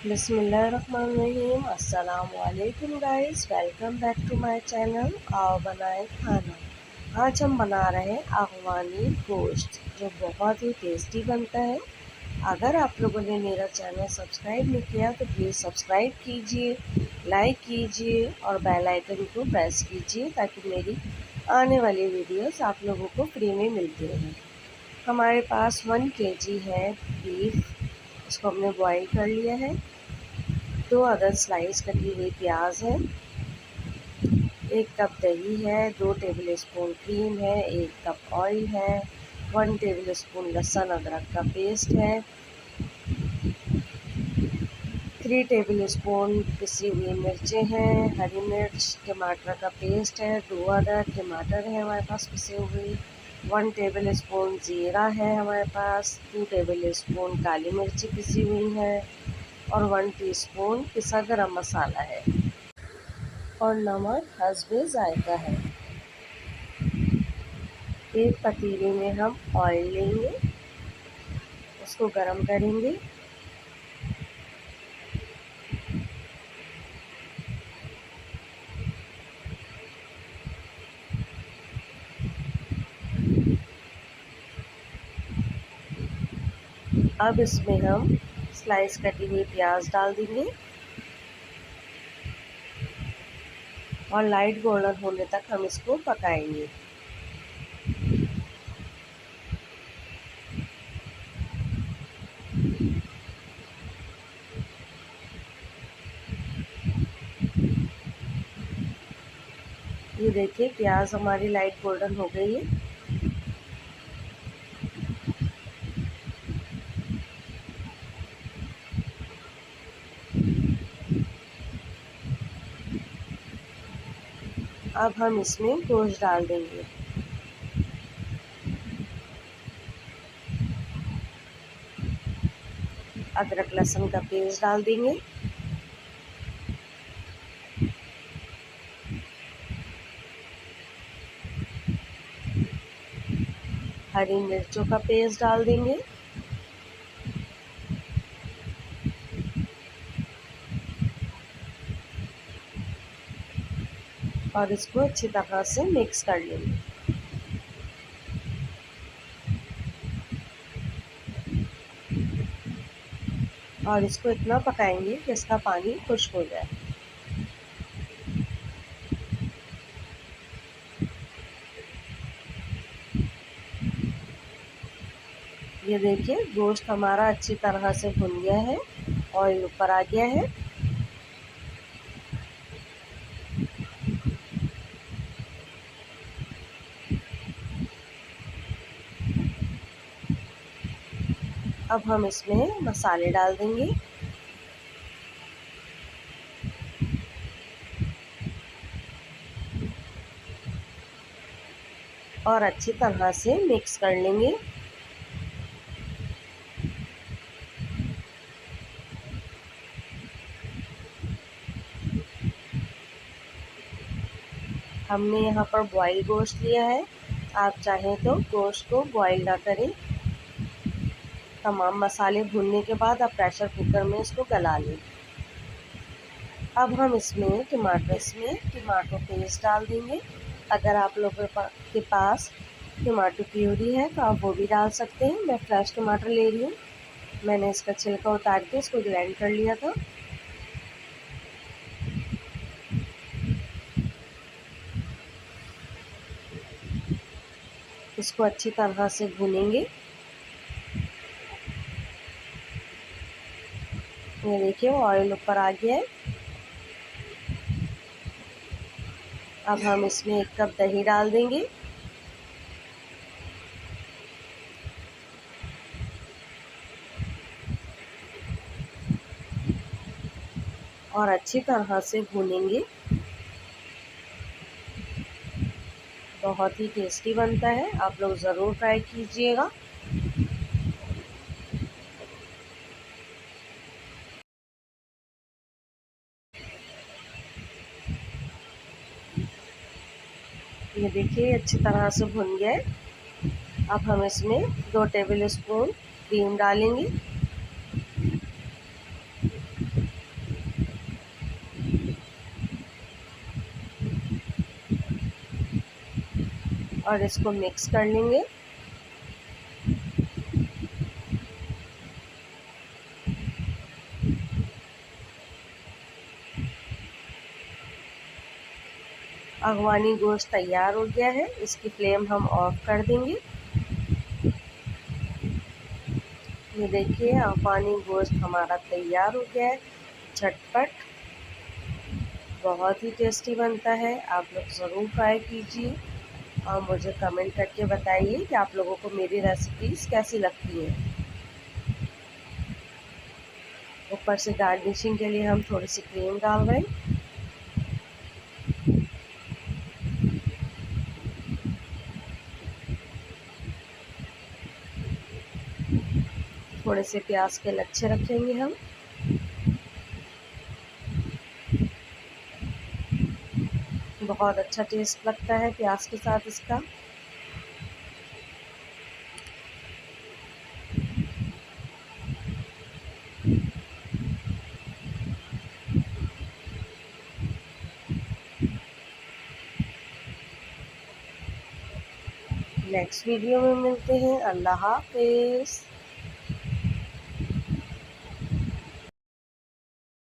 बिस्मिल्लाहिर्रहमानिर्रहीम। अस्सलाम वालेकुम guys, welcome back to my channel. आओ बनाए खाना। आज हम बना रहे हैं अफगानी गोश्त, जो बहुत ही टेस्टी बनता है। अगर आप लोगों ने मेरा चैनल सब्सक्राइब नहीं किया तो प्लीज़ सब्सक्राइब कीजिए, लाइक कीजिए और बेल आइकन को प्रेस कीजिए ताकि मेरी आने वाली वीडियोस आप लोगों को फ्री में मिलती रहें। हमारे पास 1 केजी है बीफ, इसको हमने बॉईल कर लिया है। 2 अदद स्लाइस कटी हुई प्याज है, 1 कप दही है, 2 टेबल स्पून क्रीम है, 1 कप ऑयल है, 1 टेबल स्पून लहसुन अदरक का पेस्ट है, 3 टेबल स्पून पिसी हुई मिर्चें हैं, हरी मिर्च, टमाटर का पेस्ट है, 2 अदद टमाटर है हमारे पास पिसे हुए, 1 टेबल स्पून ज़ीरा है हमारे पास, 2 टेबल स्पून काली मिर्ची पिसी हुई है और 1 टीस्पून पिसा गरम मसाला है और नमक हस्बे जायका है। एक पतीले में हम ऑयल लेंगे, उसको गरम करेंगे। अब इसमें हम स्लाइस कटी हुई प्याज डाल देंगे और लाइट गोल्डन होने तक हम इसको पकाएंगे। ये देखिए प्याज हमारी लाइट गोल्डन हो गई है। अब हम इसमें गोश्त डाल देंगे। अदरक लहसुन का पेस्ट डाल देंगे, हरी मिर्चों का पेस्ट डाल देंगे और इसको अच्छी तरह से मिक्स कर लेंगे। और इसको इतना पकाएंगे कि इसका पानी खुश्क हो जाए। ये देखिए गोश्त हमारा अच्छी तरह से भुन गया है, ऑयल ऊपर आ गया है। अब हम इसमें मसाले डाल देंगे और अच्छी तरह से मिक्स कर लेंगे। हमने यहाँ पर बॉयल गोश्त लिया है, आप चाहें तो गोश्त को बॉयल ना करें। तमाम मसाले भूनने के बाद आप प्रेशर कुकर में इसको गला लें। अब हम इसमें टमाटो पेस्ट डाल देंगे। अगर आप लोगों के पास टमाटो प्यूरी है तो आप वो भी डाल सकते हैं। मैं फ्रेश टमाटर ले रही हूँ, मैंने इसका छिलका उतार के इसको ग्राइंड कर लिया था। इसको अच्छी तरह से भूनेंगे। ये देखिए ऑयल ऊपर आ गया है। अब हम इसमें 1 कप दही डाल देंगे और अच्छी तरह से भूनेंगे। बहुत ही टेस्टी बनता है, आप लोग ज़रूर ट्राई कीजिएगा। ये देखिए अच्छी तरह से भुन गया है। अब हम इसमें 2 टेबल स्पून क्रीम डालेंगे और इसको मिक्स कर लेंगे। अगवानी गोश्त तैयार हो गया है, इसकी फ्लेम हम ऑफ कर देंगे। ये देखिए अगवानी गोश्त हमारा तैयार हो गया है, झटपट बहुत ही टेस्टी बनता है। आप लोग ज़रूर ट्राई कीजिए और मुझे कमेंट करके बताइए कि आप लोगों को मेरी रेसिपीज़ कैसी लगती हैं। ऊपर से गार्निशिंग के लिए हम थोड़ी सी क्रीम डाल रहे हैं। थोड़े से प्याज के लच्छे रखेंगे हम। बहुत अच्छा टेस्ट लगता है प्याज के साथ इसका। नेक्स्ट वीडियो में मिलते हैं। अल्लाह हाफिज़।